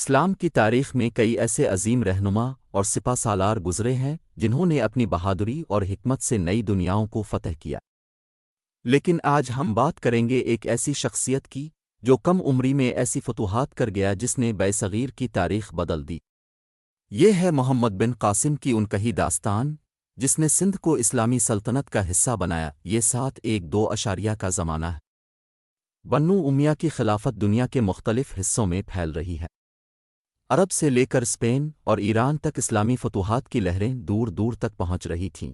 اسلام کی تاریخ میں کئی ایسے عظیم رہنما اور سپہ سالار گزرے ہیں جنہوں نے اپنی بہادری اور حکمت سے نئی دنیاؤں کو فتح کیا۔ لیکن آج ہم بات کریں گے ایک ایسی شخصیت کی جو کم عمری میں ایسی فتوحات کر گیا جس نے صغیر کی تاریخ بدل دی۔ یہ ہے محمد بن قاسم کی ان کہی داستان جس نے سندھ کو اسلامی سلطنت کا حصہ بنایا۔ یہ 712 کا زمانہ ہے۔ بنو امیہ کی خلافت دنیا کے مختلف حصوں میں پھیل رہی ہے۔ عرب سے لے کر اسپین اور ایران تک اسلامی فتوحات کی لہریں دور دور تک پہنچ رہی تھیں۔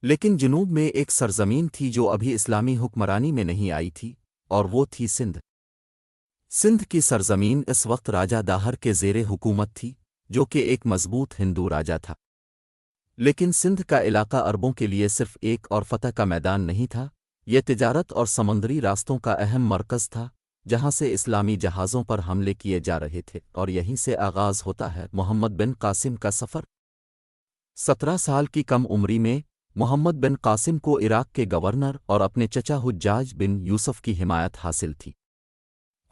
لیکن جنوب میں ایک سرزمین تھی جو ابھی اسلامی حکمرانی میں نہیں آئی تھی، اور وہ تھی سندھ۔ سندھ کی سرزمین اس وقت راجہ داہر کے زیر حکومت تھی، جو کہ ایک مضبوط ہندو راجہ تھا۔ لیکن سندھ کا علاقہ عربوں کے لیے صرف ایک اور فتح کا میدان نہیں تھا، یہ تجارت اور سمندری راستوں کا اہم مرکز تھا جہاں سے اسلامی جہازوں پر حملے کیے جا رہے تھے، اور یہیں سے آغاز ہوتا ہے محمد بن قاسم کا سفر۔ 17 سال کی کم عمری میں محمد بن قاسم کو عراق کے گورنر اور اپنے چچا حجاج بن یوسف کی حمایت حاصل تھی۔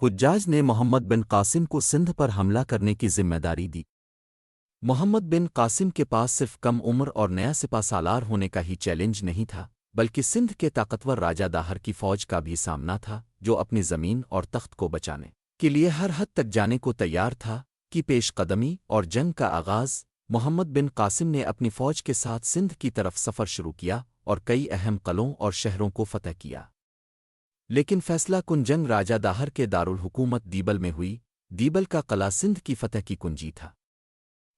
حجاج نے محمد بن قاسم کو سندھ پر حملہ کرنے کی ذمہ داری دی۔ محمد بن قاسم کے پاس صرف کم عمر اور نیا سپہ سالار ہونے کا ہی چیلنج نہیں تھا، بلکہ سندھ کے طاقتور راجہ داہر کی فوج کا بھی سامنا تھا جو اپنی زمین اور تخت کو بچانے کے لیے ہر حد تک جانے کو تیار تھا۔ کی پیش قدمی اور جنگ کا آغاز محمد بن قاسم نے اپنی فوج کے ساتھ سندھ کی طرف سفر شروع کیا اور کئی اہم قلعوں اور شہروں کو فتح کیا۔ لیکن فیصلہ کن جنگ راجہ داہر کے دارالحکومت دیبل میں ہوئی۔ دیبل کا قلعہ سندھ کی فتح کی کنجی تھا۔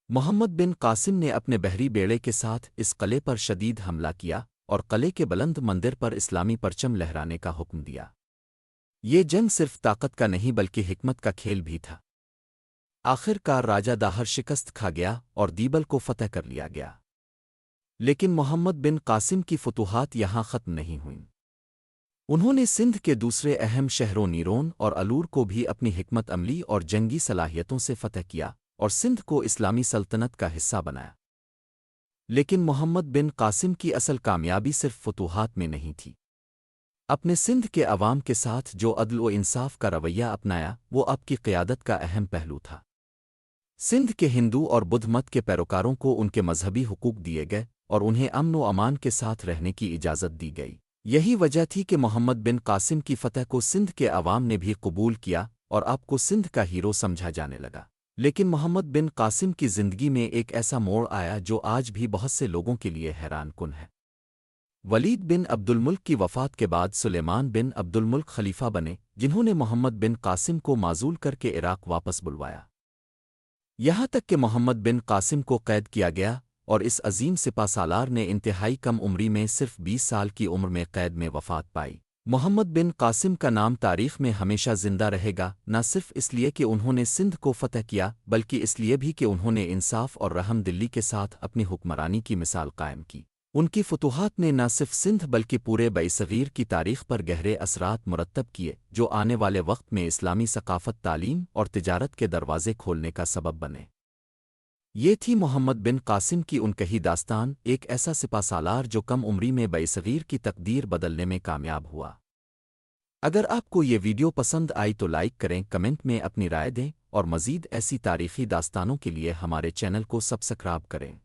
محمد بن قاسم نے اپنے بحری بیڑے کے ساتھ اس قلعے پر شدید حملہ کیا اور قلعے کے بلند مندر پر اسلامی پرچم لہرانے کا حکم دیا۔ یہ جنگ صرف طاقت کا نہیں بلکہ حکمت کا کھیل بھی تھا۔ آخر کار راجہ داہر شکست کھا گیا اور دیبل کو فتح کر لیا گیا۔ لیکن محمد بن قاسم کی فتوحات یہاں ختم نہیں ہوئیں۔ انہوں نے سندھ کے دوسرے اہم شہروں نیرون اور الور کو بھی اپنی حکمت عملی اور جنگی صلاحیتوں سے فتح کیا اور سندھ کو اسلامی سلطنت کا حصہ بنایا۔ لیکن محمد بن قاسم کی اصل کامیابی صرف فتوحات میں نہیں تھی۔ اپنے سندھ کے عوام کے ساتھ جو عدل و انصاف کا رویہ اپنایا وہ آپ کی قیادت کا اہم پہلو تھا۔ سندھ کے ہندو اور بدھ مت کے پیروکاروں کو ان کے مذہبی حقوق دیے گئے اور انہیں امن و امان کے ساتھ رہنے کی اجازت دی گئی۔ یہی وجہ تھی کہ محمد بن قاسم کی فتح کو سندھ کے عوام نے بھی قبول کیا اور آپ کو سندھ کا ہیرو سمجھا جانے لگا۔ لیکن محمد بن قاسم کی زندگی میں ایک ایسا موڑ آیا جو آج بھی بہت سے لوگوں کے لیے حیران کن ہے۔ ولید بن عبد الملک کی وفات کے بعد سلیمان بن عبد الملک خلیفہ بنے، جنہوں نے محمد بن قاسم کو معزول کر کے عراق واپس بلوایا۔ یہاں تک کہ محمد بن قاسم کو قید کیا گیا اور اس عظیم سپہ سالار نے انتہائی کم عمری میں صرف 20 سال کی عمر میں قید میں وفات پائی۔ محمد بن قاسم کا نام تاریخ میں ہمیشہ زندہ رہے گا، نہ صرف اس لیے کہ انہوں نے سندھ کو فتح کیا بلکہ اس لیے بھی کہ انہوں نے انصاف اور رحم دلی کے ساتھ اپنی حکمرانی کی مثال قائم کی۔ ان کی فتوحات نے نہ صرف سندھ بلکہ پورے صغیر کی تاریخ پر گہرے اثرات مرتب کیے جو آنے والے وقت میں اسلامی ثقافت، تعلیم اور تجارت کے دروازے کھولنے کا سبب بنے۔ یہ تھی محمد بن قاسم کی ان کہی داستان، ایک ایسا سپہ سالار جو کم عمری میں صغیر کی تقدیر بدلنے میں کامیاب ہوا۔ اگر آپ کو یہ ویڈیو پسند آئی تو لائک کریں، کمنٹ میں اپنی رائے دیں اور مزید ایسی تاریخی داستانوں کے لیے ہمارے چینل کو سبسکرائب کریں۔